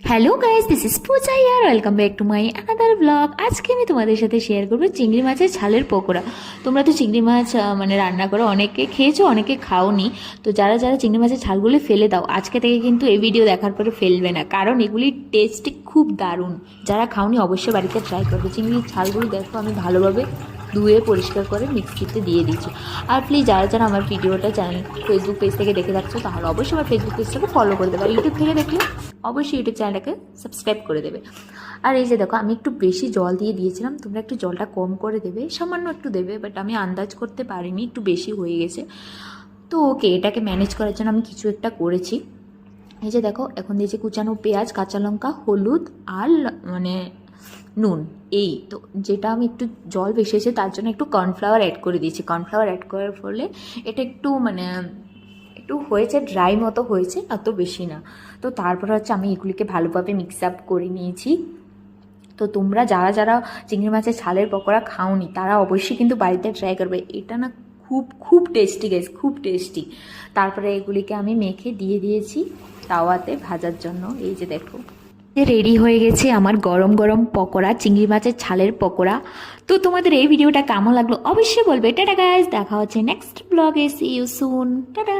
Hello guys, this is Puja year. Welcome back to my another blog. আজকে আমি তোমাদের সাথে শেয়ার করবো চিংড়ি মাছের ছালের পকোড়া। তোমরা তো চিংড়ি মাছ রান্না করো, অনেকে খেয়েছো, অনেকে খাওনি। তো যারা যারা চিংড়ি মাছের ছালগুলি ফেলে দাও, আজকে থেকে কিন্তু এই ভিডিও দেখার পরে ফেলবে না, কারণ এগুলির টেস্ট খুব দারুণ। যারা খাওনি অবশ্যই বাড়িতে ট্রাই করবে। চিংড়ির ছালগুলো দেখো আমি ভালোভাবে ধুয়ে পরিষ্কার করে মিক্সিতে দিয়ে দিচ্ছি। আর প্লিজ যারা যারা আমার ভিডিওটা ফেসবুক পেজ থেকে দেখে যাচ্ছ, তাহলে অবশ্যই আমার ফেসবুক পেজটাকে ফলো করে দেবে। আর ইউটিউব থেকে দেখলে অবশ্যই ইউটিউব চ্যানেলটাকে সাবস্ক্রাইব করে দেবে। আর এই যে দেখো, আমি একটু বেশি জল দিয়ে দিয়েছিলাম, তোমরা একটু জলটা কম করে দেবে, সামান্য একটু দেবে, বাট আমি আন্দাজ করতে পারিনি, একটু বেশি হয়ে গেছে। তো ওকে, এটাকে ম্যানেজ করার জন্য আমি কিছু একটা করেছি। এই যে দেখো, এখন দিয়েছি কুচানো পেঁয়াজ, কাঁচা লঙ্কা, হলুদ আর নুন। এই তো, যেটা আমি একটু জল বেশি হয়েছে তার জন্য একটু কর্নফ্লাওয়ার অ্যাড করে দিয়েছি। কর্নফ্লাওয়ার অ্যাড করার ফলে এটা একটু একটু হয়েছে, ড্রাই মতো হয়েছে, এত বেশি না। তো তারপর হচ্ছে আমি এগুলিকে ভালোভাবে মিক্স আপ করে নিয়েছি। তো তোমরা যারা যারা চিংড়ি মাছের ছালের পকোড়া খাওনি, তারা অবশ্যই কিন্তু বাড়িতে ট্রাই করবে। এটা না খুব খুব টেস্টি গাইস, খুব টেস্টি। তারপরে এগুলিকে আমি মেখে দিয়ে দিয়েছি তাওয়াতে ভাজার জন্য। এই যে দেখো, রেডি হয়ে গেছে আমার গরম গরম পকোড়া, চিংড়ি মাছের ছালের পকোড়া। তো তোমাদের এই ভিডিওটা কেমন লাগলো অবশ্যই বলবে। টাটা গাইস, দেখা হচ্ছে নেক্সট ব্লগে। See you soon, tata.